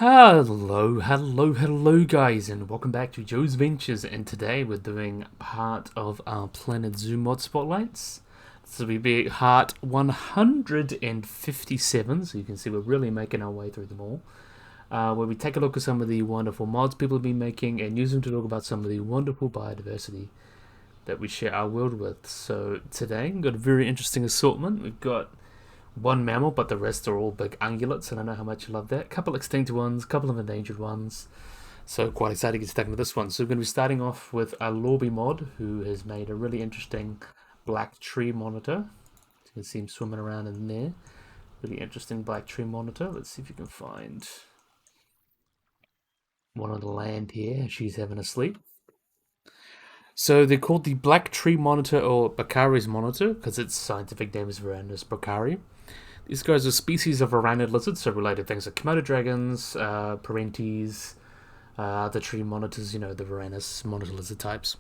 Hello guys, and welcome back to Joe's Ventures. And today we're doing part of our Planet Zoo mod spotlights. This will be part 157, so you can see we're really making our way through them all. Where we take a look at some of the wonderful mods people have been making and use them to talk about some of the wonderful biodiversity that we share our world with. So today we've got a very interesting assortment. We've got one mammal, but the rest are all big ungulates, and I know how much you love that. Couple extinct ones, couple of endangered ones. So quite excited to get stuck into this one. So we're going to be starting off with a Lorby mod, who has made a really interesting black tree monitor. You can see him swimming around in there. Really interesting black tree monitor. Let's see if you can find one on the land here. She's having a sleep. So they're called the black tree monitor, or Barbari's monitor, because its scientific name is Varanus barbari. These guys are species of aranid lizards, so related things like Komodo dragons, parentes, the tree monitors, the Varanus monitor lizard types.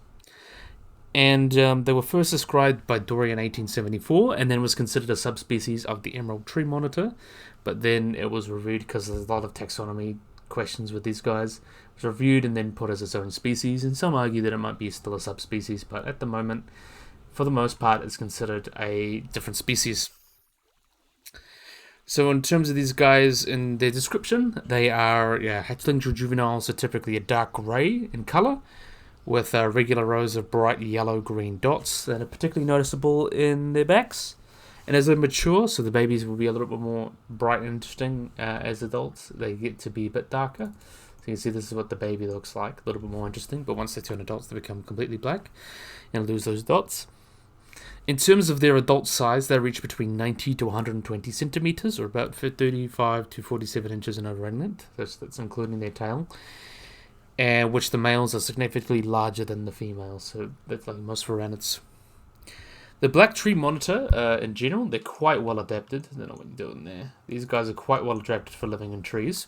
And they were first described by Dorey in 1874, and then was considered a subspecies of the emerald tree monitor. But then it was reviewed because there's a lot of taxonomy questions with these guys. It was reviewed and then put as its own species, and some argue that it might be still a subspecies, but at the moment, for the most part, it's considered a different species. So in terms of these guys in their description, they are hatchlings or juveniles are typically a dark grey in colour, with regular rows of bright yellow-green dots that are particularly noticeable in their backs. And as they mature, so the babies will be a little bit more bright and interesting as adults, they get to be a bit darker. So you can see this is what the baby looks like, a little bit more interesting, but once they turn adults, they become completely black and lose those dots. In terms of their adult size, they reach between 90 to 120 centimeters, or about 35 to 47 inches in overall length. That's including their tail, and which the males are significantly larger than the females. So that's like most varanids. The black tree monitor, in general, they're quite well adapted. I don't know what you're doing there. These guys are quite well adapted for living in trees,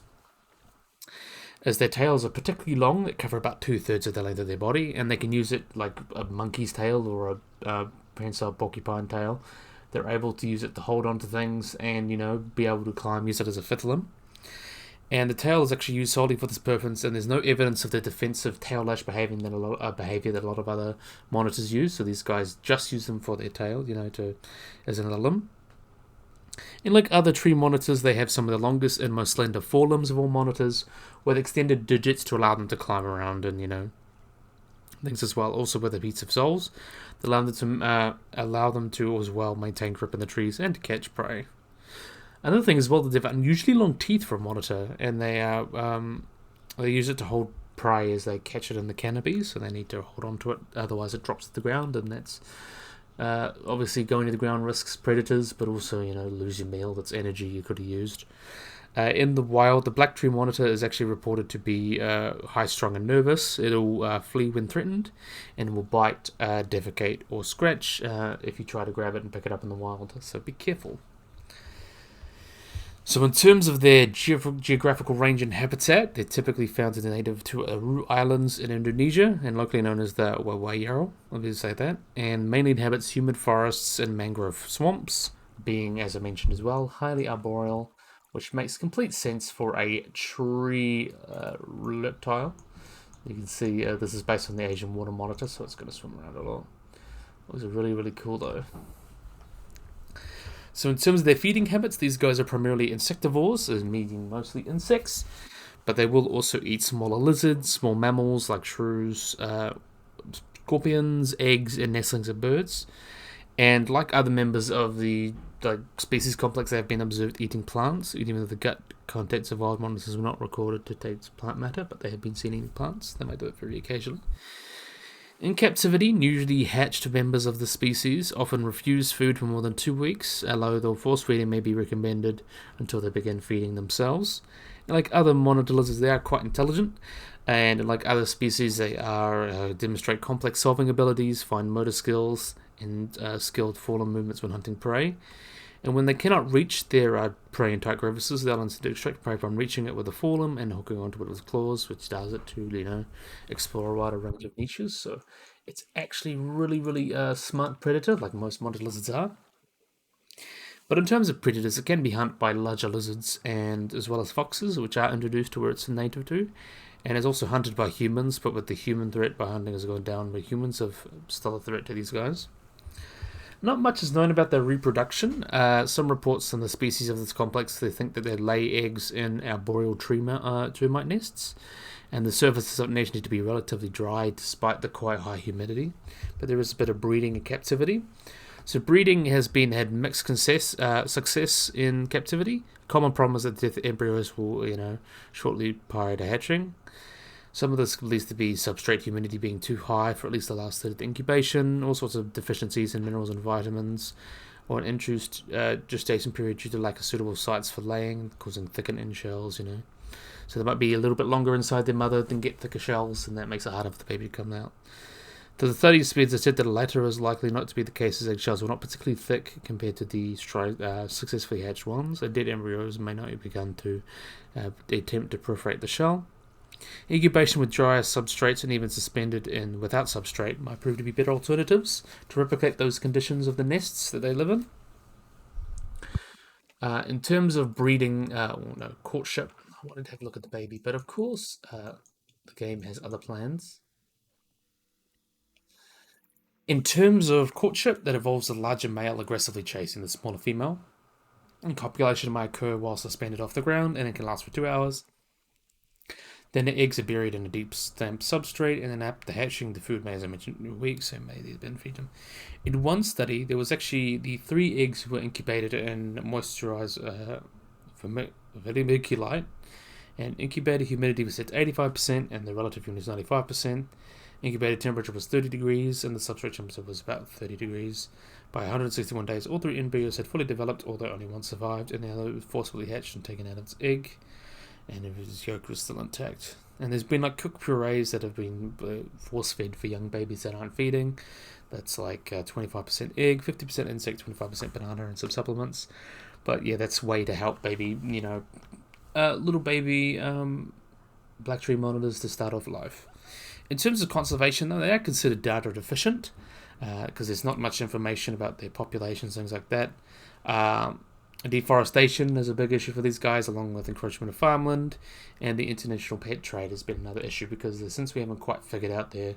as their tails are particularly long. That cover about 2/3 of the length of their body, and they can use it like a monkey's tail or a prehensile porcupine tail. They're able to use it to hold onto things and, be able to climb, use it as a fifth limb. And the tail is actually used solely for this purpose, and there's no evidence of the defensive tail lash behavior that a lot of other monitors use. So these guys just use them for their tail, as another limb. And like other tree monitors, they have some of the longest and most slender forelimbs of all monitors, with extended digits to allow them to climb around and, things as well. Also with a piece of soles, that allow them to as well maintain grip in the trees and to catch prey. Another thing as well, that they've unusually long teeth for a monitor, and they use it to hold prey as they catch it in the canopy, so they need to hold on to it, otherwise it drops to the ground, and that's obviously going to the ground risks predators, but also lose your meal. That's energy you could have used. In the wild, the black tree monitor is actually reported to be high-strung and nervous. It'll flee when threatened, and will bite, defecate, or scratch if you try to grab it and pick it up in the wild. So be careful. So in terms of their geographical range and habitat, they're typically found in the native to Aru Islands in Indonesia, and locally known as the Wawayaro, let me say that, and mainly inhabits humid forests and mangrove swamps, being, as I mentioned as well, highly arboreal, which makes complete sense for a tree reptile. You can see this is based on the Asian water monitor, so it's going to swim around a lot. Those are really, really cool though. So in terms of their feeding habits, these guys are primarily insectivores, meaning mostly insects, but they will also eat smaller lizards, small mammals like shrews, scorpions, eggs, and nestlings of birds. And like other members of the species complex, they have been observed eating plants, even though the gut contents of wild monitors were not recorded to taste plant matter, but they have been seen eating plants. They might do it very occasionally. In captivity, usually hatched members of the species often refuse food for more than 2 weeks, although force feeding may be recommended until they begin feeding themselves. And like other monitor lizards, they are quite intelligent, and like other species, they demonstrate complex solving abilities, fine motor skills, and skilled forelimb movements when hunting prey. And when they cannot reach their prey in tight crevices, they'll insist to extract prey from reaching it with a forelimb and hooking onto it with claws, which does it to, explore a wider range of niches. So it's actually really, really smart predator, like most monitor lizards are. But in terms of predators, it can be hunted by larger lizards and as well as foxes, which are introduced to where it's native to, and is also hunted by humans. But with the human threat by hunting has gone down, but humans have still a threat to these guys. Not much is known about their reproduction. Some reports on the species of this complex, they think that they lay eggs in arboreal termite nests, and the surfaces of nature need to be relatively dry despite the quite high humidity. But there is a bit of breeding in captivity. So breeding has had mixed success in captivity. Common problem is that death embryos will, shortly prior to hatching. Some of this leads to be substrate humidity being too high for at least the last third of the incubation, all sorts of deficiencies in minerals and vitamins, or an induced gestation period due to lack of suitable sites for laying, causing thickened in shells, So they might be a little bit longer inside their mother than get thicker shells, and that makes it harder for the baby to come out. To the 30 speeds, I said that the latter is likely not to be the case, as eggshells were not particularly thick compared to the successfully hatched ones. So dead embryos may not have begun to attempt to perforate the shell. Incubation with drier substrates and even suspended in without substrate might prove to be better alternatives to replicate those conditions of the nests that they live in. In terms of breeding, courtship, I wanted to have a look at the baby, but of course, the game has other plans. In terms of courtship, that involves a larger male aggressively chasing the smaller female. And copulation might occur while suspended off the ground, and it can last for 2 hours. Then the eggs are buried in a deep damp substrate, and then after the hatching, the food may, as I mentioned, in weeks, so may then feed them. In one study, there was actually the 3 eggs were incubated in moisturized vermiculite, and incubator humidity was set to 85%, and the relative humidity was 95%. Incubator temperature was 30 degrees, and the substrate temperature was about 30 degrees. By 161 days, all 3 embryos had fully developed, although only one survived, and the other was forcibly hatched and taken out of its egg. And his yolk was still intact. And there's been cooked purees that have been force fed for young babies that aren't feeding. That's 25% egg, 50% insect, 25% banana, and some supplements. But yeah, that's way to help baby, little baby black tree monitors to start off life. In terms of conservation, though, they are considered data deficient because there's not much information about their populations, things like that. Deforestation is a big issue for these guys, along with encroachment of farmland, and the international pet trade has been another issue because since we haven't quite figured out their,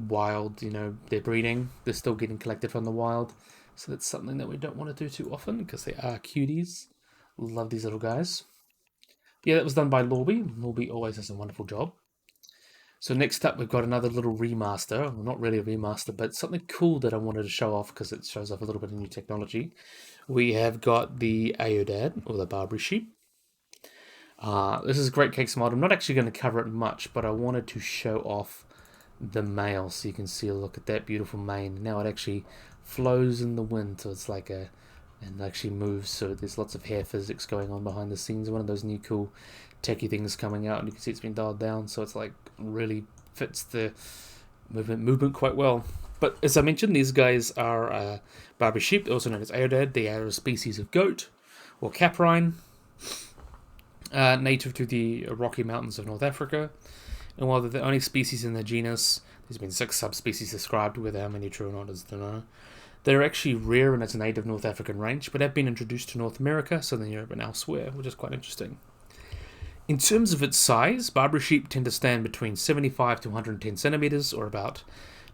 wild, their breeding, they're still getting collected from the wild. So that's something that we don't want to do too often because they are cuties. Love these little guys. Yeah, that was done by Lorby. Lorby always does a wonderful job. So next up, we've got another little remaster. Well, not really a remaster, but something cool that I wanted to show off because it shows off a little bit of new technology. We have got the Aodad, or the Barbary sheep. This is a great case mod. I'm not actually going to cover it much, but I wanted to show off the male so you can see a look at that beautiful mane. Now it actually flows in the wind, so it's and actually moves, so there's lots of hair physics going on behind the scenes. One of those new cool techie things coming out, and you can see it's been dialed down, so it's really fits the movement quite well. But as I mentioned, these guys are Barbary sheep, also known as Aodad. They are a species of goat, or caprine, native to the Rocky Mountains of North Africa. And while they're the only species in the genus, there's been 6 subspecies described, whether how many true or not is to know. They're actually rare in its native North African range, but have been introduced to North America, Southern Europe, and elsewhere, which is quite interesting. In terms of its size, Barbary sheep tend to stand between 75 to 110 centimeters, or about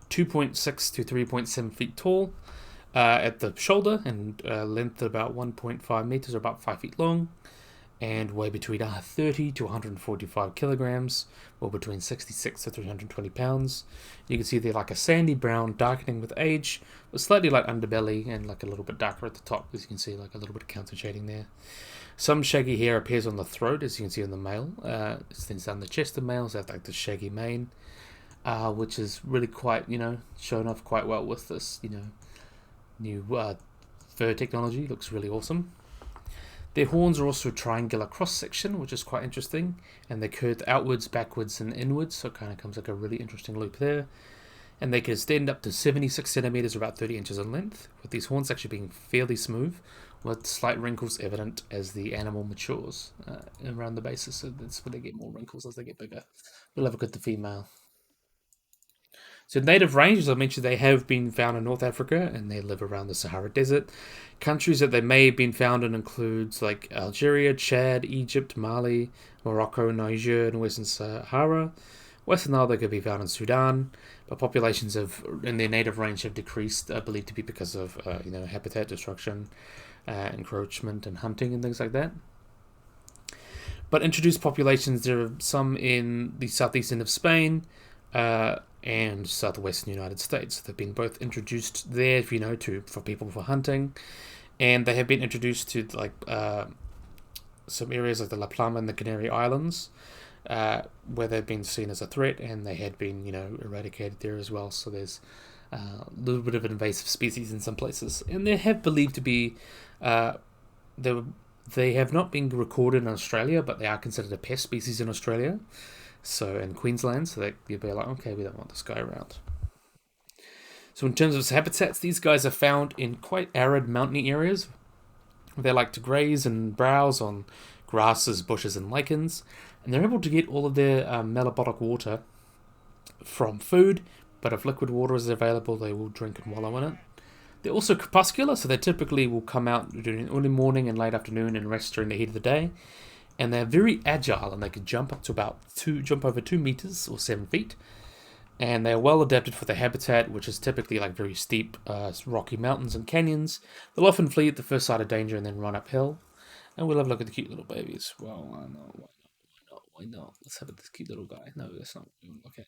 2.6 to 3.7 feet tall at the shoulder, and length about 1.5 meters, or about 5 feet long, and weigh between 30 to 145 kilograms, or between 66 to 320 pounds. You can see they're like a sandy brown, darkening with age, with slightly light underbelly and a little bit darker at the top, as you can see, a little bit of counter shading there. Some shaggy hair appears on the throat, as you can see on the male. It extends down the chest of males, they have the shaggy mane, which is really quite, shown off quite well with this, new fur technology. Looks really awesome. Their horns are also a triangular cross-section, which is quite interesting, and they curve outwards, backwards, and inwards, so it kind of comes a really interesting loop there. And they can extend up to 76 centimeters, or about 30 inches in length, with these horns actually being fairly smooth, with slight wrinkles evident as the animal matures around the bases, so that's where they get more wrinkles as they get bigger. We'll have a look at the female. So native range, as I mentioned, they have been found in North Africa and they live around the Sahara Desert. Countries that they may have been found in includes like Algeria, Chad, Egypt, Mali, Morocco, Niger, and Western Sahara. Western Nile they could be found in Sudan, but populations in their native range have decreased, believed to be because of habitat destruction, encroachment, and hunting and things like that. But introduced populations, there are some in the southeast end of Spain, and southwestern United States. They've been both introduced there, for people for hunting, and they have been introduced to some areas like the La Palma and the Canary Islands, where they've been seen as a threat, and they had been eradicated there as well. So there's a little bit of an invasive species in some places, and they have believed to be they have not been recorded in Australia, but they are considered a pest species in Australia. So in Queensland, so that you'd be like, okay, we don't want this guy around. So in terms of habitats, these guys are found in quite arid mountainy areas. They like to graze and browse on grasses, bushes, and lichens, and they're able to get all of their metabolic water from food, but if liquid water is available, they will drink and wallow in it. They're also crepuscular, so they typically will come out during early morning and late afternoon and rest during the heat of the day. And they're very agile, and they can jump up to jump over 2 meters or 7 feet. And they're well adapted for their habitat, which is typically like very steep, rocky mountains and canyons. They'll often flee at the first sight of danger and then run uphill. And we'll have a look at the cute little babies. Well, why not? Why not? Let's have this cute little guy. No, that's not what we want to look at.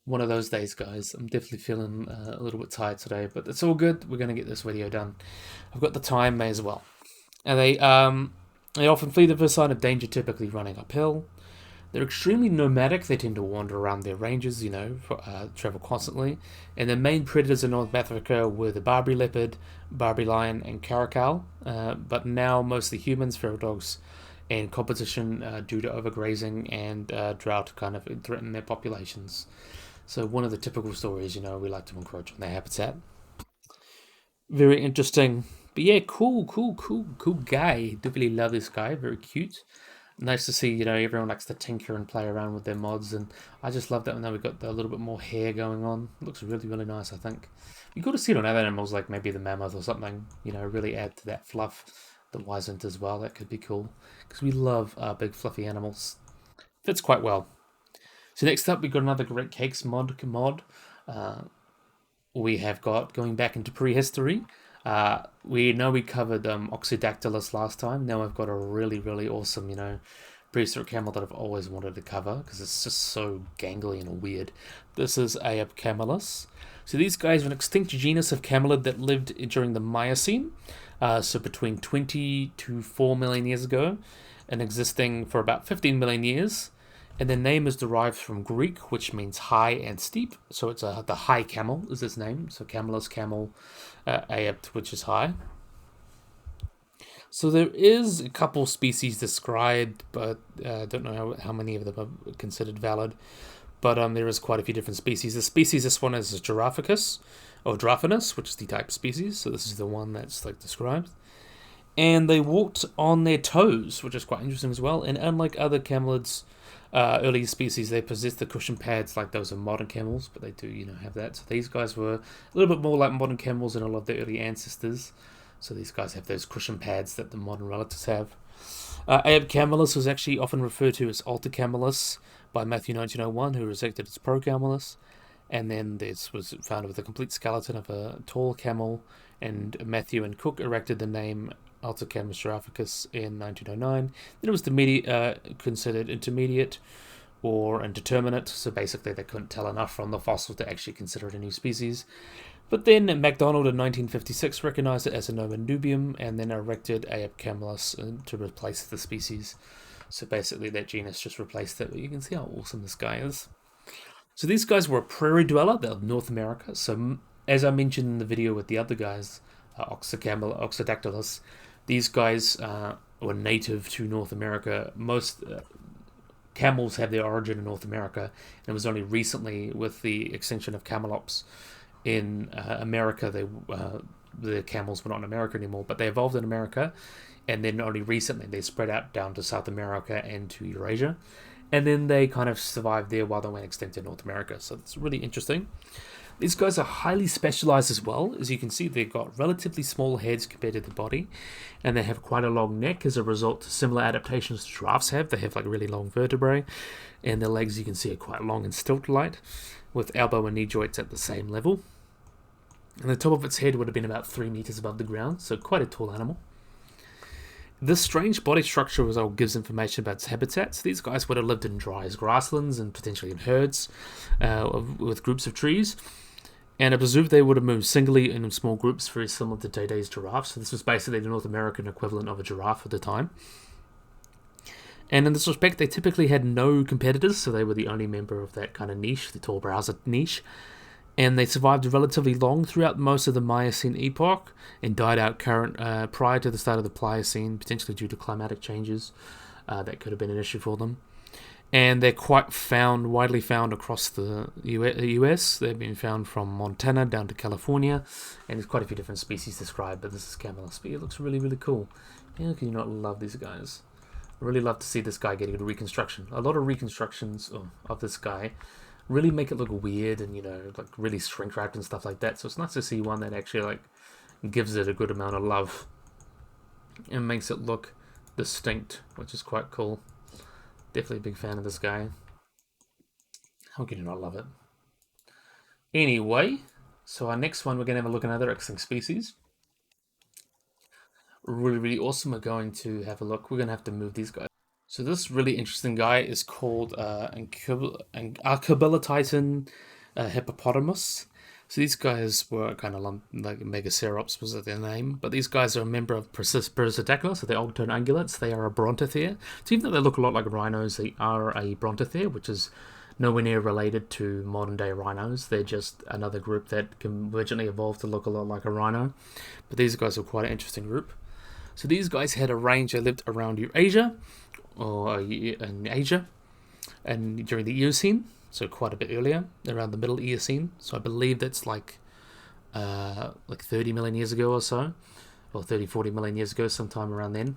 One of those days, guys. I'm definitely feeling a little bit tired today, but it's all good. We're going to get this video done. I've got the time, may as well. And they often flee the first sign of danger, typically running uphill. They're extremely nomadic. They tend to wander around their ranges, travel constantly. And their main predators in North Africa were the Barbary leopard, Barbary lion, and caracal. But now mostly humans, feral dogs, and competition due to overgrazing and drought kind of threaten their populations. So one of the typical stories, we like to encroach on their habitat. Very interesting. But yeah, cool guy. Do really love this guy. Very cute. Nice to see, everyone likes to tinker and play around with their mods, and I just love that now we've got a little bit more hair going on. It looks really, really nice, I think. You got to see it on other animals, like maybe the mammoth or something, really add to that fluff. The wisent as well, that could be cool. Because we love big fluffy animals. Fits quite well. So next up, we've got another Great Cakes mod. We have got, going back into prehistory, we know we covered Oxydactylus last time. Now I've got a really, really awesome, prehistoric camel that I've always wanted to cover because it's just so gangly and weird. This is Camelis. So these guys are an extinct genus of camelid that lived during the Miocene, so between 20 to 4 million years ago, and existing for about 15 million years. And their name is derived from Greek, which means high and steep. So it's the high camel is its name. So Camelis, camel, Aept, which is high. So there is a couple species described, but I don't know how many of them are considered valid. But there is quite a few different species. The species, this one is Giraffacus, or Draphanus, which is the type species. So this is the one that's described. And they walked on their toes, which is quite interesting as well. And unlike other camelids, early species, they possess the cushion pads like those of modern camels, but they do, have that. So these guys were a little bit more like modern camels than a lot of their early ancestors. So these guys have those cushion pads that the modern relatives have. Camelis was actually often referred to as Alter Camelis by Matthew 1901, who rejected as Pro Camelis. And then this was found with a complete skeleton of a tall camel, and Matthew and Cook erected the name Altercamus giraffacus in 1909. Then it was considered intermediate or indeterminate, so basically they couldn't tell enough from the fossil to actually consider it a new species. But then MacDonald in 1956 recognized it as a nomen dubium and then erected Camelis to replace the species. So basically that genus just replaced it, but you can see how awesome this guy is. So these guys were a prairie dweller, they're North America. So as I mentioned in the video with the other guys, Oxydactylus, these guys were native to North America. Most camels have their origin in North America, and it was only recently with the extinction of camelops in America, the camels were not in America anymore, but they evolved in America, and then only recently they spread out down to South America and to Eurasia. And then they kind of survived there while they went extinct in North America. So that's really interesting. These guys are highly specialized as well. As you can see, they've got relatively small heads compared to the body, and they have quite a long neck as a result of similar adaptations giraffes have. They have like really long vertebrae, and their legs, you can see, are quite long and stilt-like, with elbow and knee joints at the same level. And the top of its head would have been about 3 meters above the ground, so quite a tall animal. This strange body structure result gives information about its habitats. These guys would have lived in dry grasslands and potentially in herds with groups of trees. And I presume they would have moved singly and in small groups, very similar to today's giraffes. So this was basically the North American equivalent of a giraffe at the time. And in this respect, they typically had no competitors, so they were the only member of that kind of niche, the tall browser niche. And they survived relatively long throughout most of the Miocene epoch and died out prior to the start of the Pliocene, potentially due to climatic changes. That could have been an issue for them. And they're quite widely found across the US. They've been found from Montana down to California, and there's quite a few different species described, but this is Camelis. But it looks really, really cool. How can you not love these guys? I really love to see this guy get a good reconstruction. A lot of reconstructions of this guy really make it look weird and, like really shrink wrapped and stuff like that. So it's nice to see one that actually like gives it a good amount of love and makes it look distinct, which is quite cool. Definitely a big fan of this guy. How can you not love it? Anyway, so our next one, we're going to have a look at another extinct species. Really, really awesome. We're going to have a look. We're going to have to move these guys. So this really interesting guy is called Anaballatitan hippopotamus. So these guys were kind of like Megacerops was their name, but these guys are a member of Perissodactyla, so they're old-tone ungulates. They are a brontothere. So even though they look a lot like rhinos, they are a brontothere, which is nowhere near related to modern-day rhinos. They're just another group that convergently evolved to look a lot like a rhino. But these guys are quite an interesting group. So these guys had a range that lived around Eurasia, or in Asia, and during the Eocene, so quite a bit earlier, around the Middle Eocene. So I believe that's like 30 million years ago or so, or 30, 40 million years ago, sometime around then,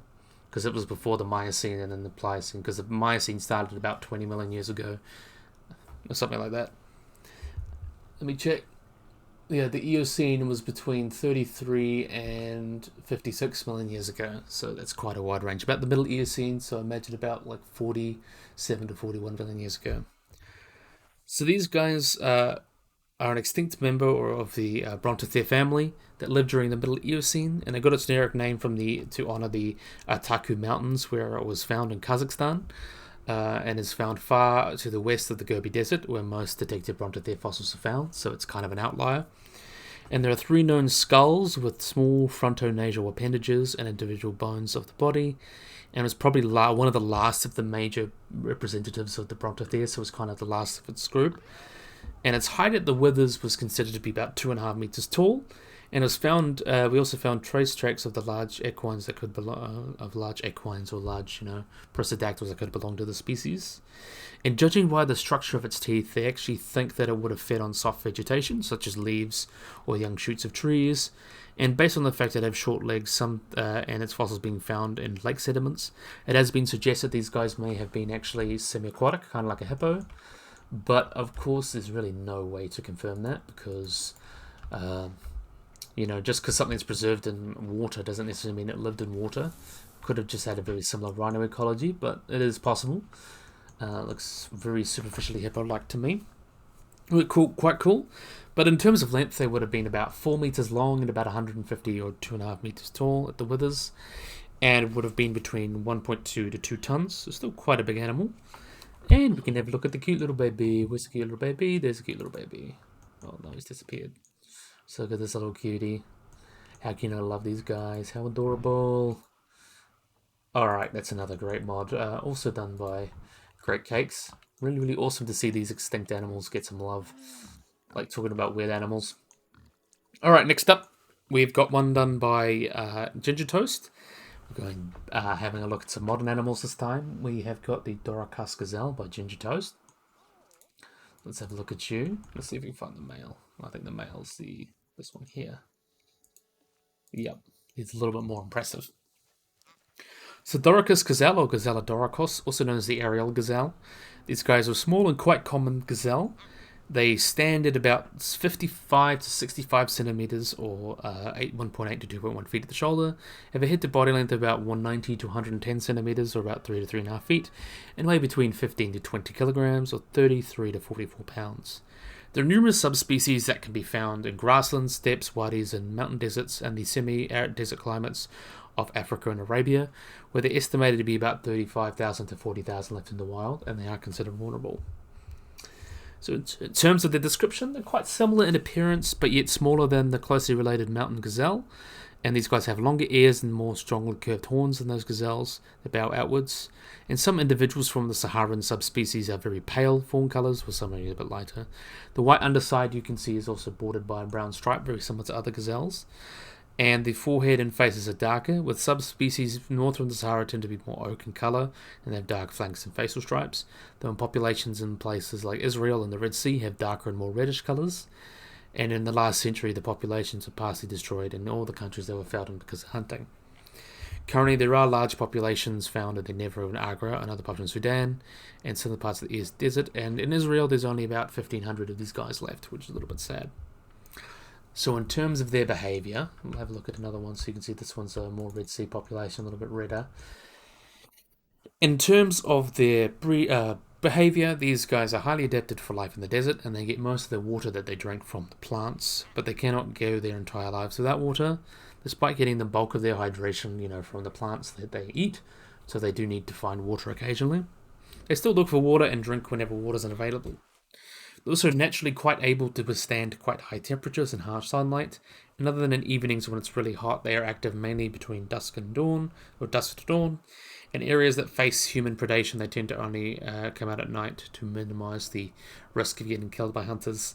because it was before the Miocene and then the Pliocene, because the Miocene started about 20 million years ago, or something like that. Let me check. Yeah, the Eocene was between 33 and 56 million years ago, so that's quite a wide range. About the Middle Eocene, so I imagine about like 47 to 41 million years ago. So these guys are an extinct member of the Brontothere family that lived during the Middle Eocene, and it got its generic name to honor the Taku Mountains, where it was found in Kazakhstan, and is found far to the west of the Gobi Desert, where most detected Brontothere fossils are found, so it's kind of an outlier. And there are 3 known skulls with small frontonasal appendages and individual bones of the body, and it's probably one of the last of the major representatives of the Brontothere, so it's kind of the last of its group. And its height at the withers was considered to be about 2.5 meters tall, and it was found. We also found trace tracks of the large equines that could belong, or large, perissodactyls that could belong to the species. And judging by the structure of its teeth, they actually think that it would have fed on soft vegetation, such as leaves or young shoots of trees. And based on the fact that it have short legs, and its fossils being found in lake sediments, it has been suggested these guys may have been actually semi-aquatic, kind of like a hippo. But of course, there's really no way to confirm that because, just because something's preserved in water doesn't necessarily mean it lived in water. Could have just had a very similar rhino ecology, but it is possible. Looks very superficially hippo-like to me. Cool, quite cool. But in terms of length, they would have been about 4 meters long and about 150 or 2.5 meters tall at the withers, and would have been between 1.2 to 2 tons. So still quite a big animal. And we can have a look at the cute little baby. Where's the cute little baby? There's a cute little baby. Oh no, he's disappeared. So look at this little cutie. How can I love these guys? How adorable. Alright, that's another great mod. Also done by Great Cakes. Really, really awesome to see these extinct animals get some love. Like talking about weird animals. Alright, next up, we've got one done by Ginger Toast. We're going having a look at some modern animals this time. We have got the Dorcas Gazelle by Ginger Toast. Let's have a look at you. Let's see if we can find the male. I think the male's this one here. Yep, he's a little bit more impressive. So Dorcas gazelle, or Gazelle doricos, also known as the aerial gazelle. These guys are small and quite common gazelle. They stand at about 55 to 65 centimeters, or 1.8 to 2.1 feet at the shoulder, have a head to body length of about 190 to 110 centimeters, or about 3 to 3.5 feet, and weigh between 15 to 20 kilograms, or 33 to 44 pounds. There are numerous subspecies that can be found in grasslands, steppes, wadis, and mountain deserts, and the semi-arid desert climates of Africa and Arabia, where they're estimated to be about 35,000 to 40,000 left in the wild, and they are considered vulnerable. So in terms of their description, they're quite similar in appearance, but yet smaller than the closely related mountain gazelle. And these guys have longer ears and more strongly curved horns than those gazelles. They bow outwards. And some individuals from the Saharan subspecies are very pale fawn colours, with some are a bit lighter. The white underside you can see is also bordered by a brown stripe, very similar to other gazelles. And the forehead and faces are darker, with subspecies north from the Sahara tend to be more oak in colour, and they have dark flanks and facial stripes, though in populations in places like Israel and the Red Sea have darker and more reddish colours. And in the last century, the populations were partially destroyed in all the countries they were found in because of hunting. Currently, there are large populations found in the Negev and Agra and other parts in Sudan, and some parts of the East Desert, and in Israel there's only about 1,500 of these guys left, which is a little bit sad. So in terms of their behaviour, we'll have a look at another one so you can see this one's a more Red Sea population, a little bit redder. In terms of their behaviour, these guys are highly adapted for life in the desert, and they get most of their water that they drink from the plants, but they cannot go their entire lives without water, despite getting the bulk of their hydration, from the plants that they eat, so they do need to find water occasionally. They still look for water and drink whenever water is unavailable. They're also naturally quite able to withstand quite high temperatures and harsh sunlight, and other than in evenings when it's really hot, they are active mainly between dusk and dawn, or dusk to dawn. In areas that face human predation, they tend to only come out at night to minimise the risk of getting killed by hunters.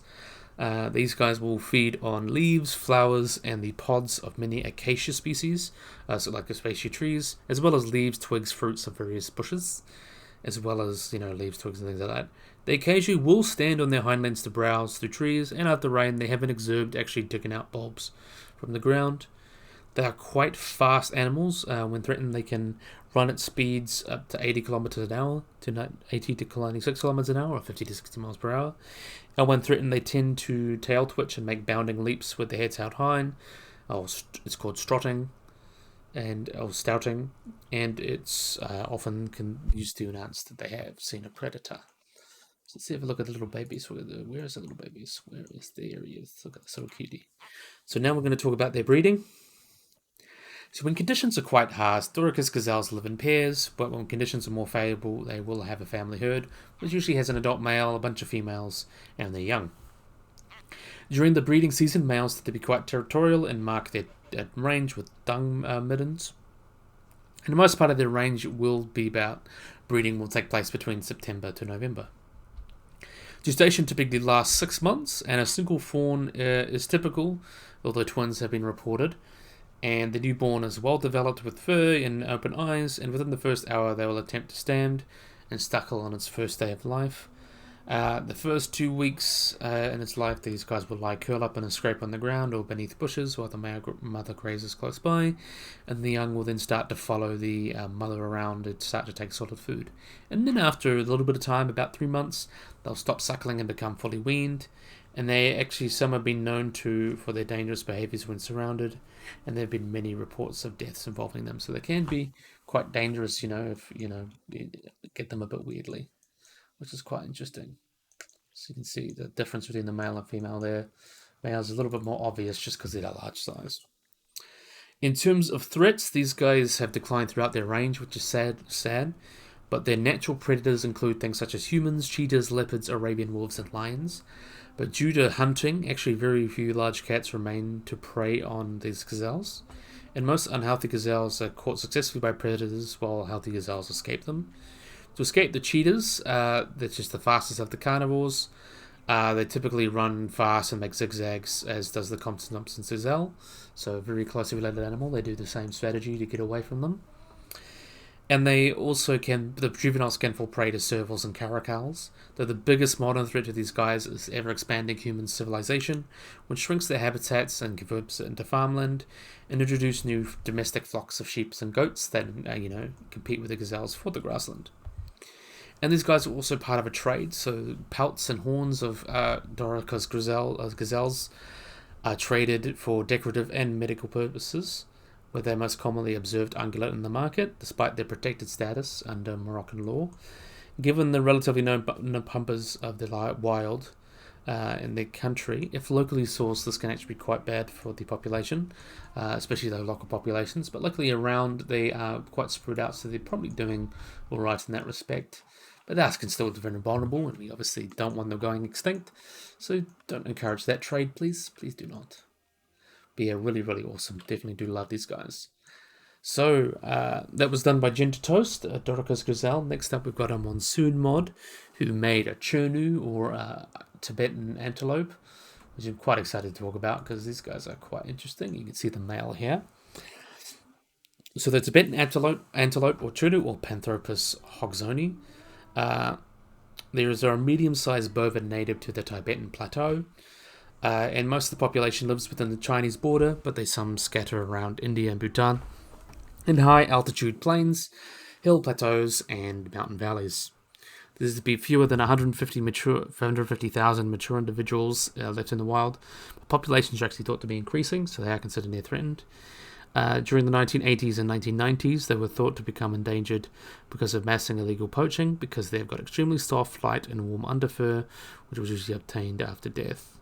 These guys will feed on leaves, flowers, and the pods of many acacia species, so like acacia trees, as well as leaves, twigs, fruits of various bushes, as well as leaves, twigs, and things like that. They occasionally will stand on their hind legs to browse through trees, and after rain they have been observed actually digging out bulbs from the ground. They are quite fast animals. When threatened, they can run at speeds up to 80 kilometers an hour, to 80 to 96 kilometers an hour, or 50 to 60 miles per hour. And when threatened, they tend to tail twitch and make bounding leaps with their heads held high. It's called strutting, or stouting, and it's often used to announce that they have seen a predator. So let's have a look at the little babies. Where is the little babies? There he is. Look at this little cutie. So now we're going to talk about their breeding. So when conditions are quite harsh, Dorcas gazelles live in pairs, but when conditions are more favourable, they will have a family herd, which usually has an adult male, a bunch of females, and their young. During the breeding season, males tend to be quite territorial and mark their range with dung middens. And the most part of their range will be about breeding will take place between September to November. Gestation typically lasts 6 months, and a single fawn is typical, although twins have been reported. And the newborn is well developed with fur and open eyes, and within the first hour they will attempt to stand and suckle on its first day of life. The first 2 weeks in its life, these guys will lie curl up in a scrape on the ground or beneath bushes while the mother grazes close by, and the young will then start to follow the mother around and start to take solid food. And then after a little bit of time, about 3 months, they'll stop suckling and become fully weaned. And some have been known for their dangerous behaviours when surrounded, and there have been many reports of deaths involving them. So they can be quite dangerous, if you get them a bit weirdly, which is quite interesting. So you can see the difference between the male and female there. Male's a little bit more obvious just because they're that large size. In terms of threats, these guys have declined throughout their range, which is sad. But their natural predators include things such as humans, cheetahs, leopards, Arabian wolves, and lions. But due to hunting, actually very few large cats remain to prey on these gazelles. And most unhealthy gazelles are caught successfully by predators, while healthy gazelles escape them. To escape the cheetahs, they're just the fastest of the carnivores. They typically run fast and make zigzags, as does the Compton gazelle. So a very closely related animal. They do the same strategy to get away from them. And the juveniles can fall prey to servals and caracals. Though the biggest modern threat to these guys is ever expanding human civilization, which shrinks their habitats and converts it into farmland, and introduce new domestic flocks of sheep and goats that compete with the gazelles for the grassland. And these guys are also part of a trade, so pelts and horns of Dorcas gazelles are traded for decorative and medical purposes, where they're most commonly observed ungulate in the market, despite their protected status under Moroccan law. Given the relatively known numbers of the wild in the country, if locally sourced, this can actually be quite bad for the population, especially the local populations. But luckily around, they are quite spread out, so they're probably doing all right in that respect. But ours can still be very vulnerable, and we obviously don't want them going extinct. So don't encourage that trade, please. Please do not. But yeah, really, really awesome. Definitely do love these guys. So that was done by Ginger Toast, Dorcas Gazelle. Next up, we've got a Monsoon mod who made a Chernu or a Tibetan Antelope, which I'm quite excited to talk about because these guys are quite interesting. You can see the male here. So the Tibetan Antelope or Chernu or Panthropus hogsoni. There is a medium-sized bovine native to the Tibetan plateau. And most of the population lives within the Chinese border, but they some scatter around India and Bhutan in high altitude plains, hill plateaus, and mountain valleys. There's to be fewer than 450,000 mature individuals left in the wild. The population is actually thought to be increasing, so they are considered near threatened. During the 1980s and 1990s, they were thought to become endangered because of massing illegal poaching, because they've got extremely soft, light, and warm underfur, which was usually obtained after death,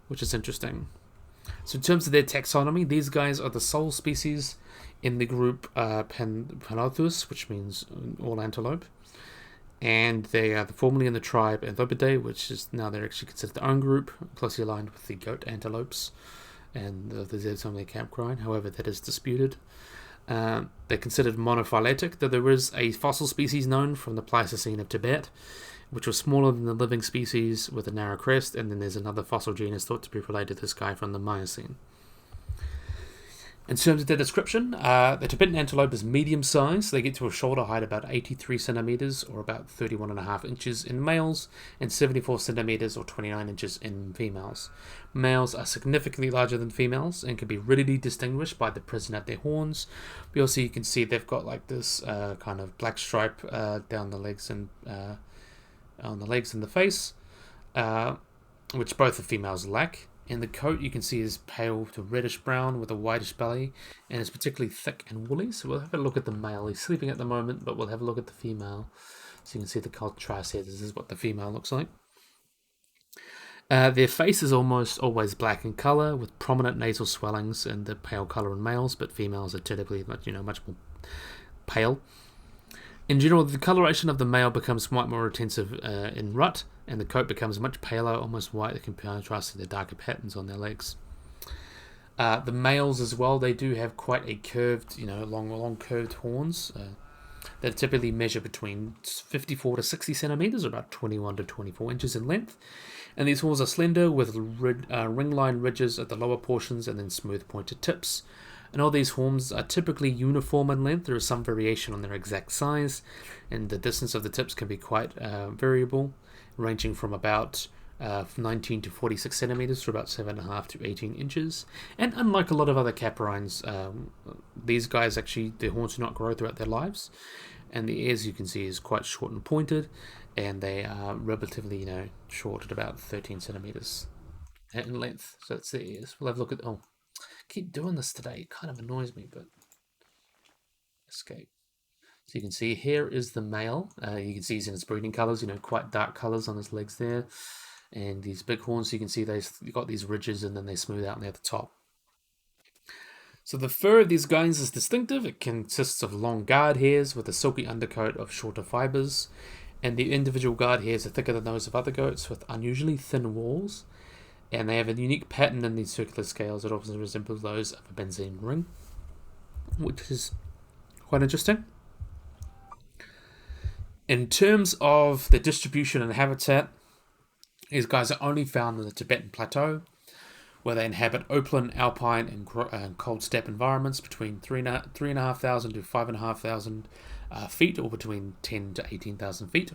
which is interesting. So in terms of their taxonomy, these guys are the sole species in the group Panthropus, which means all antelope. And they are formerly in the tribe Anthropidae, which is now they're actually considered their own group, closely aligned with the goat antelopes and the Zebsomia caprine. However, that is disputed. They're considered monophyletic, though there is a fossil species known from the Pleistocene of Tibet, which was smaller than the living species with a narrow crest, and then there's another fossil genus thought to be related to this guy from the Miocene. In terms of their description, the Tibetan antelope is medium-sized. They get to a shoulder height about 83 centimeters, or about 31.5 inches in males, and 74 centimeters, or 29 inches in females. Males are significantly larger than females and can be readily distinguished by the prison at their horns. But also you can see they've got like this kind of black stripe down the legs and on the legs and the face, which both the females lack. And the coat you can see is pale to reddish brown with a whitish belly, and is particularly thick and woolly. So we'll have a look at the male. He's sleeping at the moment, but we'll have a look at the female. So you can see the contrast here. This is what the female looks like. Their face is almost always black in colour, with prominent nasal swellings and the pale colour in males, but females are typically much more pale. In general, the coloration of the male becomes quite more intensive in rut, and the coat becomes much paler, almost white, in contrast to the darker patterns on their legs. The males as well, they do have quite a curved, long curved horns that typically measure between 54 to 60 centimeters, or about 21 to 24 inches in length. And these horns are slender with ring-line ridges at the lower portions and then smooth pointed tips. And all these horns are typically uniform in length. There is some variation on their exact size, and the distance of the tips can be quite variable, ranging from about 19 to 46 centimeters to about 7.5 to 18 inches. And unlike a lot of other caprines, these guys actually, their horns do not grow throughout their lives, and the ears you can see is quite short and pointed, and they are relatively short at about 13 centimeters in length. So that's the ears. We'll have a look at keep doing this today. It kind of annoys me, but escape. So you can see here is the male. You can see he's in his breeding colours, quite dark colours on his legs there. And these big horns, you can see they've got these ridges and then they smooth out near the top. So the fur of these guys is distinctive. It consists of long guard hairs with a silky undercoat of shorter fibres. And the individual guard hairs are thicker than those of other goats with unusually thin walls. And they have a unique pattern in these circular scales that often resembles those of a benzene ring, which is quite interesting. In terms of the distribution and habitat, these guys are only found in the Tibetan Plateau, where they inhabit open, alpine, and cold steppe environments between 3,500 to 5,500 feet, or between 10 to 18,000 feet.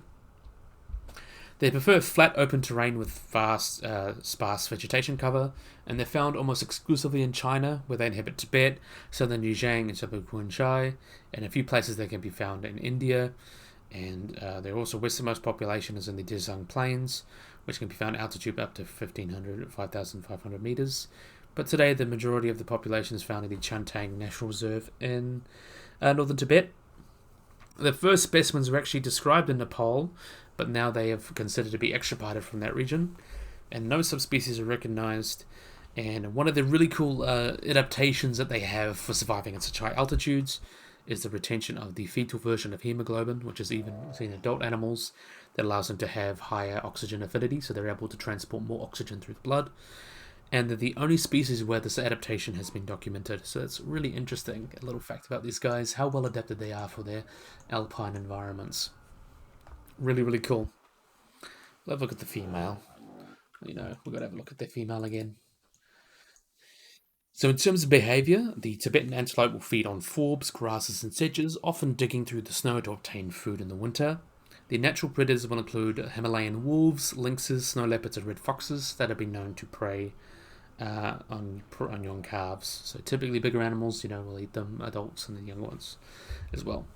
They prefer flat, open terrain with vast, sparse vegetation cover, and they're found almost exclusively in China, where they inhabit Tibet, southern Xinjiang, and southern Qinghai, and a few places they can be found in India. And their also westernmost population is in the Dezhang Plains, which can be found at altitude up to 5,500 meters. But today, the majority of the population is found in the Chantang National Reserve in northern Tibet. The first specimens were actually described in Nepal, but now they are considered to be extirpated from that region, and no subspecies are recognized. And one of the really cool adaptations that they have for surviving at such high altitudes is the retention of the fetal version of hemoglobin, which is even seen in adult animals, that allows them to have higher oxygen affinity, so they're able to transport more oxygen through the blood. And they're the only species where this adaptation has been documented. So it's really interesting, a little fact about these guys, how well adapted they are for their alpine environments. Really, really cool. Let's have a look at the female. We've got to have a look at the female again. So in terms of behavior, the Tibetan antelope will feed on forbs, grasses, and sedges, often digging through the snow to obtain food in the winter. The natural predators will include Himalayan wolves, lynxes, snow leopards, and red foxes that have been known to prey on young calves. So typically bigger animals, will eat them, adults and the young ones as well.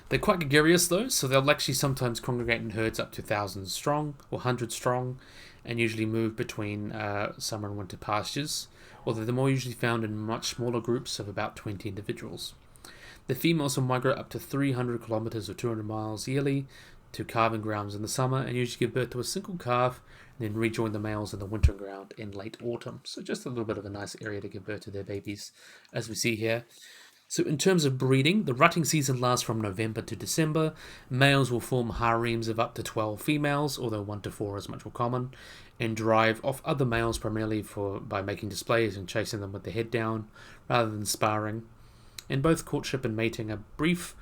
They're quite gregarious though, so they'll actually sometimes congregate in herds up to thousands strong or hundreds strong, and usually move between summer and winter pastures, although they're more usually found in much smaller groups of about 20 individuals. The females will migrate up to 300 kilometers or 200 miles yearly to calving grounds in the summer, and usually give birth to a single calf and then rejoin the males in the winter ground in late autumn. So just a little bit of a nice area to give birth to their babies, as we see here. So in terms of breeding, the rutting season lasts from November to December. Males will form harems of up to 12 females, although 1 to 4 is much more common, and drive off other males primarily by making displays and chasing them with their head down, rather than sparring. And both courtship and mating are brief,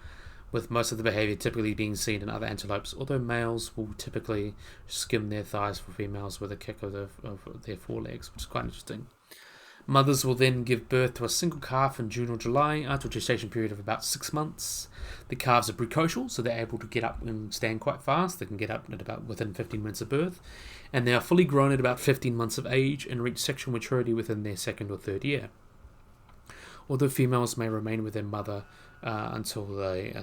with most of the behavior typically being seen in other antelopes, although males will typically skim their thighs for females with a kick of their forelegs, which is quite interesting. Mothers will then give birth to a single calf in June or July after a gestation period of about 6 months. The calves are precocial, so they're able to get up and stand quite fast. They can get up at about within 15 minutes of birth, and they are fully grown at about 15 months of age and reach sexual maturity within their second or third year. Although females may remain with their mother until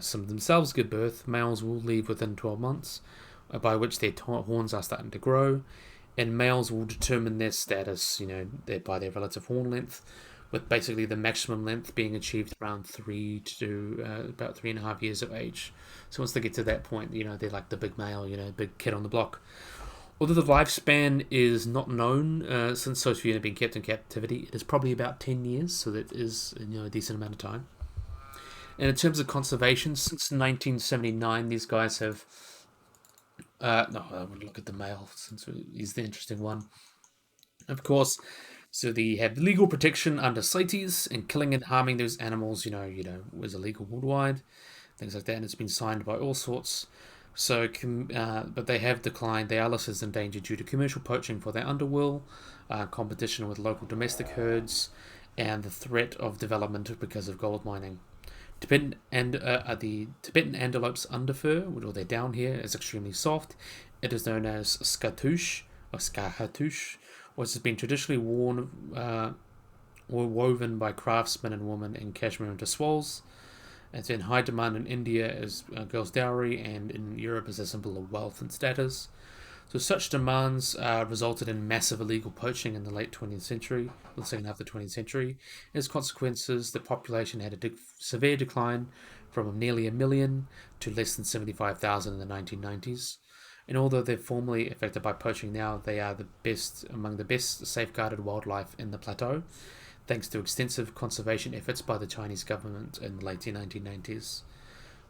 some of themselves give birth, males will leave within 12 months, by which their horns are starting to grow, and males will determine their status, by their relative horn length, with basically the maximum length being achieved around 3 to about 3.5 years of age. So once they get to that point, they're like the big male, big kid on the block. Although the lifespan is not known, since so few have been kept in captivity, it is probably about 10 years, so that is a decent amount of time. And in terms of conservation, since 1979, these guys have... I want to look at the male, since he's the interesting one. Of course, so they have legal protection under CITES, and killing and harming those animals, is illegal worldwide. Things like that, and it's been signed by all sorts. So, but they have declined. They are listed as endangered due to commercial poaching for their underwool, competition with local domestic herds, and the threat of development because of gold mining. The Tibetan antelope's underfur, or their down hair, is extremely soft. It is known as skatouche or skahatush, which has been traditionally worn or woven by craftsmen and women in Kashmir into swolls. It's in high demand in India as a girl's dowry, and in Europe as a symbol of wealth and status. So such demands resulted in massive illegal poaching in the late 20th century, the second half of the 20th century. As consequences, the population had a severe decline from nearly 1 million to less than 75,000 in the 1990s. And although they're formally affected by poaching now, they are among the best safeguarded wildlife in the plateau, thanks to extensive conservation efforts by the Chinese government in the late 1990s.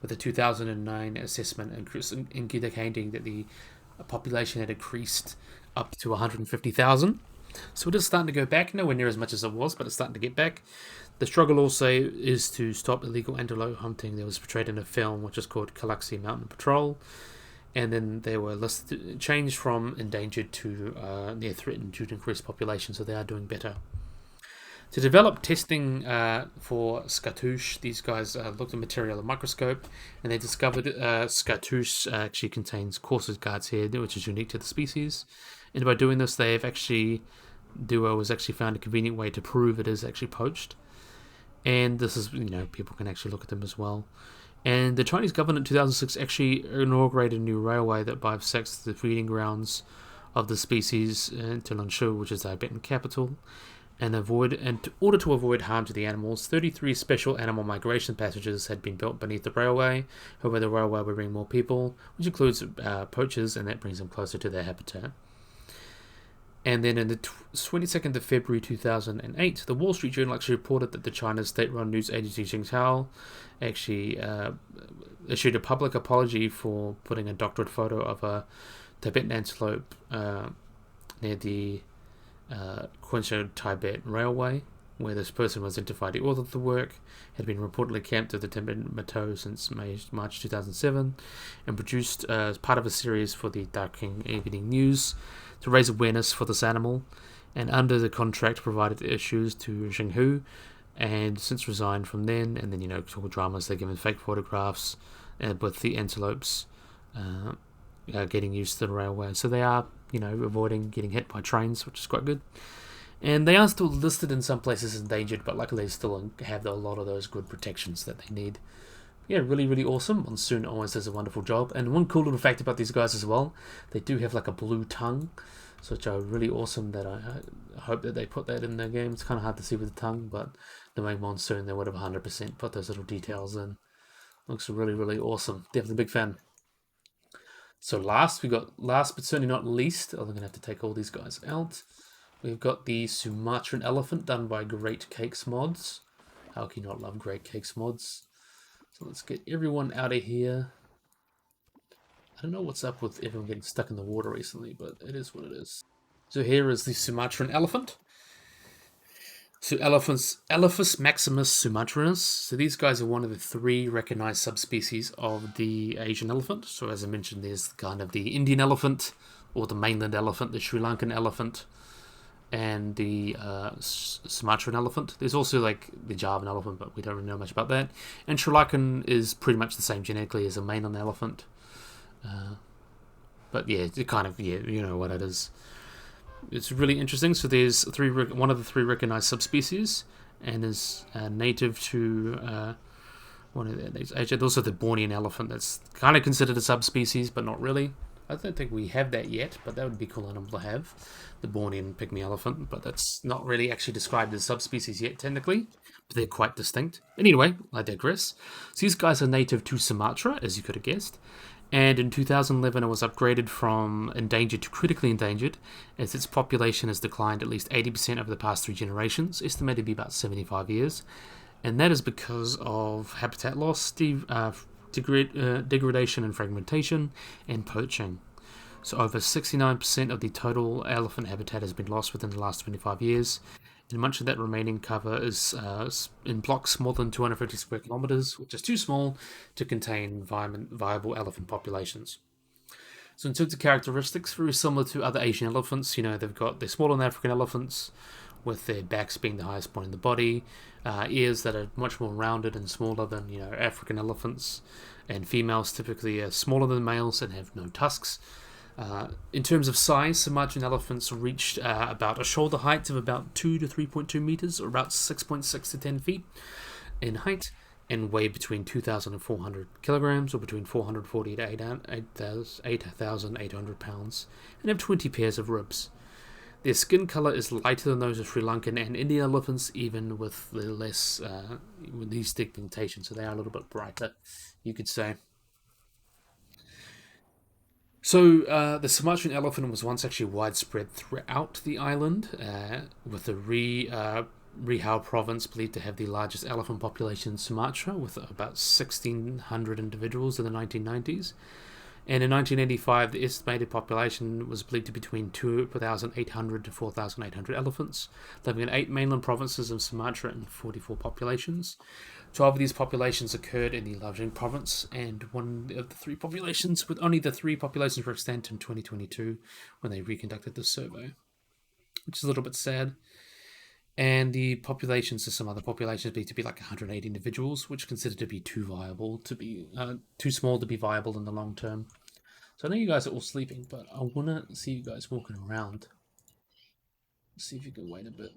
With a 2009 assessment indicating that the population had increased up to 150,000. So it is starting to go back, nowhere near as much as it was, but it's starting to get back. The struggle also is to stop illegal antelope hunting that was portrayed in a film which is called Galaxy Mountain Patrol, and then they were changed from endangered to near threatened due to increased population, so they are doing better. To develop testing for Scatouche, these guys looked at material in a microscope, and they discovered Scatouche actually contains coarser guard's hair, which is unique to the species. And by doing this, they have actually Duo has actually found a convenient way to prove it is actually poached. And this is, people can actually look at them as well. And the Chinese government in 2006 actually inaugurated a new railway that bisects the breeding grounds of the species into Lanshu, which is the Tibetan capital. And in order to avoid harm to the animals, 33 special animal migration passages had been built beneath the railway. However, the railway would bring more people, which includes poachers, and that brings them closer to their habitat. And then in the 22nd of February 2008, the Wall Street Journal actually reported that the China's state-run news agency Xinhua actually issued a public apology for putting a doctored photo of a Tibetan antelope near the Quincho Tibet Railway, where this person was identified. The author of the work had been reportedly camped at the Tibetan Plateau since March 2007 and produced as part of a series for the Darking Evening News to raise awareness for this animal, and under the contract provided issues to Xinghu, and since resigned from then. And then, talk dramas, they're given fake photographs with the antelopes getting used to the railway. So they are, avoiding getting hit by trains, which is quite good. And they are still listed in some places endangered, but luckily they still have a lot of those good protections that they need. Yeah, really, really awesome. Monsoon always does a wonderful job. And one cool little fact about these guys as well, they do have like a blue tongue, which are really awesome. That I hope that they put that in their game. It's kind of hard to see with the tongue, but the main Monsoon, they would have 100% put those little details in. Looks really, really awesome. Definitely a big fan. So last but certainly not least, I'm going to have to take all these guys out. We've got the Sumatran elephant done by Great Cakes Mods. How can you not love Great Cakes Mods? So let's get everyone out of here. I don't know what's up with everyone getting stuck in the water recently, but it is what it is. So here is the Sumatran elephant. So Elephas maximus sumatranus. So these guys are one of the 3 recognized subspecies of the Asian elephant. So as I mentioned, there's kind of the Indian elephant, or the mainland elephant, the Sri Lankan elephant, and the Sumatran elephant. There's also like the Javan elephant, but we don't really know much about that. And Sri Lankan is pretty much the same genetically as a mainland elephant. But yeah, it kind of, you know what it is. It's really interesting. So there's one of the 3 recognized subspecies, and is native to one of these. There's also the Bornean elephant that's kind of considered a subspecies, but not really. I don't think we have that yet, but that would be a cool animal to have, the Bornean pygmy elephant. But that's not really actually described as subspecies yet, technically. But they're quite distinct. Anyway, I digress. So these guys are native to Sumatra, as you could have guessed. And in 2011, it was upgraded from endangered to critically endangered, as its population has declined at least 80% over the past 3 generations, estimated to be about 75 years. And that is because of habitat loss, degradation and fragmentation, and poaching. So over 69% of the total elephant habitat has been lost within the last 25 years, and much of that remaining cover is in blocks more than 250 square kilometers, which is too small to contain viable elephant populations. So in terms of characteristics, very similar to other Asian elephants. They're smaller than African elephants, with their backs being the highest point in the body, ears that are much more rounded and smaller than African elephants, and females typically are smaller than males and have no tusks. In terms of size, Sumatran elephants reached about a shoulder height of about 2 to 3.2 meters, or about 6.6 to 10 feet in height, and weigh between 2,400 kilograms, or between 440 to 8,800 pounds, and have 20 pairs of ribs. Their skin color is lighter than those of Sri Lankan and Indian elephants, even with the with these pigmentation, so they are a little bit brighter, you could say. So the Sumatran elephant was once actually widespread throughout the island, with the Riau province believed to have the largest elephant population in Sumatra, with about 1,600 individuals in the 1990s. And in 1985, the estimated population was believed to be between 2,800 to 4,800 elephants, living in 8 mainland provinces of Sumatra and 44 populations. 12 of these populations occurred in the Lajang province, and one of the 3 populations, with only the 3 populations were extant in 2022 when they reconducted the survey, which is a little bit sad. And the populations of some other populations be to be like 180 individuals, which are considered to be too viable to be too small to be viable in the long term. So I know you guys are all sleeping, but I want to see you guys walking around. See if you can wait a bit.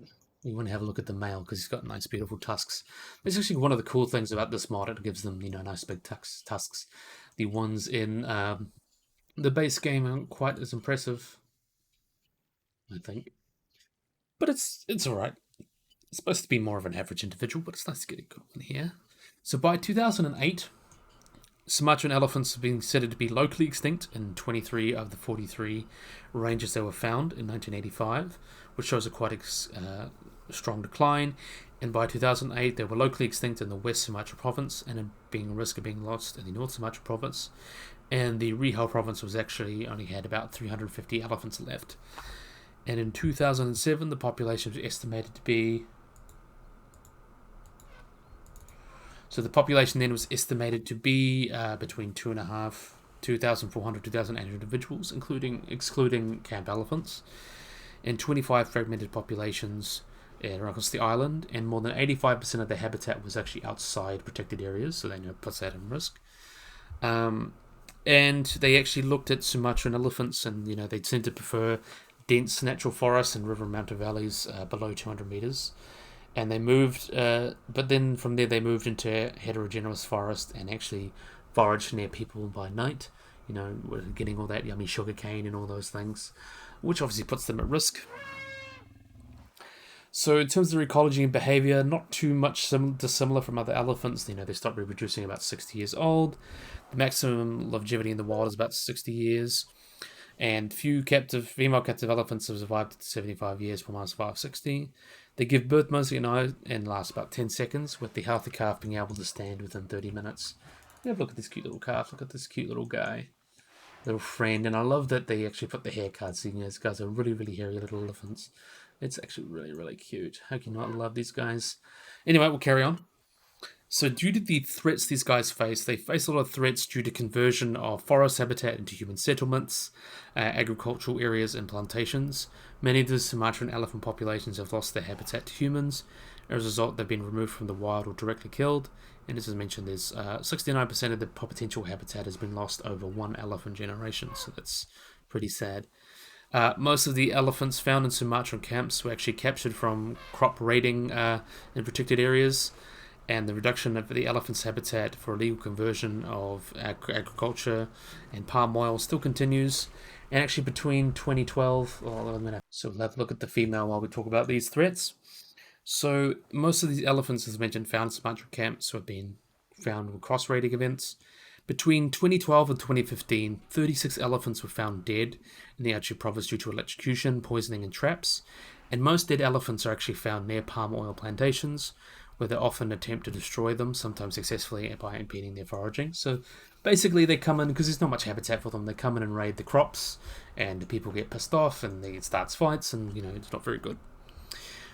You want to have a look at the male because he's got nice, beautiful tusks. That's actually one of the cool things about this mod. It gives them, nice big tusks. The ones in the base game aren't quite as impressive, I think. But it's all right. It's supposed to be more of an average individual, but it's nice to get it going here. So by 2008, Sumatran elephants have been considered to be locally extinct in 23 of the 43 ranges that were found in 1985, which shows a quite strong decline. And by 2008, they were locally extinct in the West Sumatra province and being at risk of being lost in the North Sumatra province. And the Rihau province was actually only had about 350 elephants left. And in 2007, the population was estimated to be. So the population then was estimated to be between 2,400, 2,800 individuals, excluding camp elephants, and 25 fragmented populations across the island, and more than 85% of the habitat was actually outside protected areas, so they puts that in risk. And they actually looked at Sumatran elephants, and they tend to prefer dense natural forests and river mountain valleys below 200 meters. And they moved, but then from there they moved into heterogeneous forest and actually foraged near people by night. Getting all that yummy sugar cane and all those things, which obviously puts them at risk. So in terms of their ecology and behavior, not too much dissimilar from other elephants. They stop reproducing about 60 years old. The maximum longevity in the wild is about 60 years. And few female captive elephants have survived 75 years from minus 560. They give birth mostly in eye and last about 10 seconds, with the healthy calf being able to stand within 30 minutes. Have a look at this cute little calf. Look at this cute little guy. Little friend. And I love that they actually put the hair cards in. These guys are really, really hairy little elephants. It's actually really, really cute. How can you not love these guys? Anyway, we'll carry on. So due to the threats these guys face, they face a lot of threats due to conversion of forest habitat into human settlements, agricultural areas and plantations. Many of the Sumatran elephant populations have lost their habitat to humans. As a result, they've been removed from the wild or directly killed. And as I mentioned, there's 69% of the potential habitat has been lost over one elephant generation, so that's pretty sad. Most of the elephants found in Sumatran camps were actually captured from crop raiding in protected areas, and the reduction of the elephant's habitat for illegal conversion of agriculture and palm oil still continues. And actually between 2012, so we'll have a look at the female while we talk about these threats. So most of these elephants, as mentioned, found in Sumatran camps have been found with cross-raiding events. Between 2012 and 2015, 36 elephants were found dead in the Aceh province due to electrocution, poisoning, and traps. And most dead elephants are actually found near palm oil plantations, where they often attempt to destroy them, sometimes successfully by impeding their foraging. So basically they come in, because there's not much habitat for them, they come in and raid the crops, and people get pissed off, and it starts fights, and it's not very good.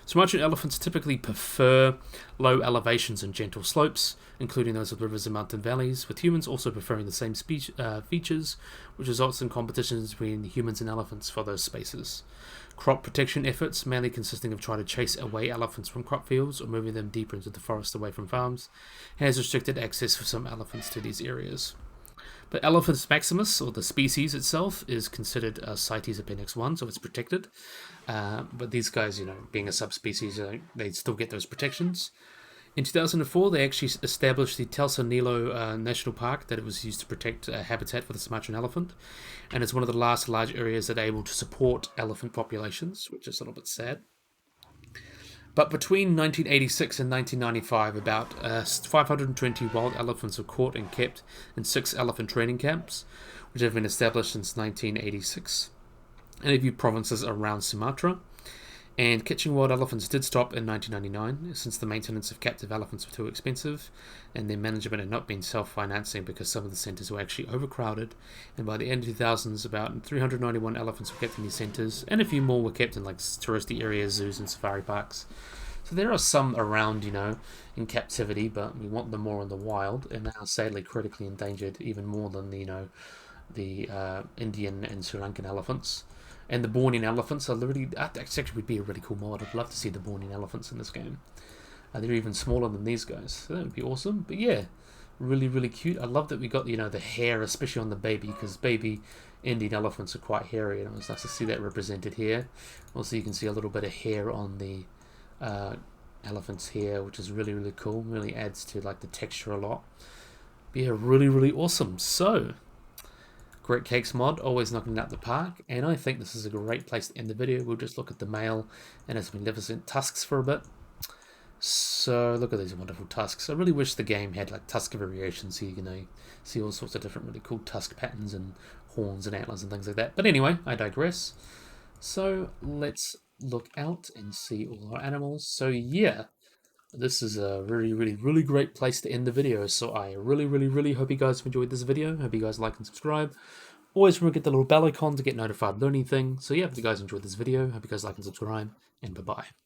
Sumatran elephants typically prefer low elevations and gentle slopes, including those of rivers and mountain valleys, with humans also preferring the same features, which results in competitions between humans and elephants for those spaces. Crop protection efforts, mainly consisting of trying to chase away elephants from crop fields or moving them deeper into the forest away from farms, has restricted access for some elephants to these areas. But Elephas maximus, or the species itself, is considered a CITES Appendix 1, so it's protected. But these guys, being a subspecies, they still get those protections. In 2004, they actually established the Telsa Nilo National Park that it was used to protect habitat for the Sumatran elephant. And it's one of the last large areas that are able to support elephant populations, which is a little bit sad. But between 1986 and 1995, about 520 wild elephants were caught and kept in 6 elephant training camps, which have been established since 1986 in a few provinces around Sumatra. And catching wild elephants did stop in 1999, since the maintenance of captive elephants were too expensive, and their management had not been self-financing because some of the centres were actually overcrowded. And by the end of the 2000s, about 391 elephants were kept in these centres, and a few more were kept in touristy areas, zoos, and safari parks. So there are some around, in captivity, but we want them more in the wild, and they are sadly critically endangered, even more than the Indian and Sri Lankan elephants. And the Bornean elephants are really, that actually would be a really cool mod. I'd love to see the Bornean elephants in this game. They're even smaller than these guys, so that would be awesome. But yeah, really, really cute. I love that we got, the hair, especially on the baby, because baby Indian elephants are quite hairy, and it was nice to see that represented here. Also, you can see a little bit of hair on the elephants here, which is really, really cool. Really adds to like the texture a lot. But yeah, really, really awesome. So, Great Cakes mod, always knocking it out the park, and I think this is a great place to end the video. We'll just look at the male and its magnificent tusks for a bit. So look at these wonderful tusks. I really wish the game had like tusk variations, so you can see all sorts of different really cool tusk patterns and horns and antlers and things like that. But anyway, I digress. So let's look out and see all our animals. So yeah, this is a really, really, really great place to end the video. So I really, really, really hope you guys have enjoyed this video. Hope you guys like and subscribe. Always remember to get the little bell icon to get notified of anything. So yeah, if you guys enjoyed this video, hope you guys like and subscribe, and bye-bye.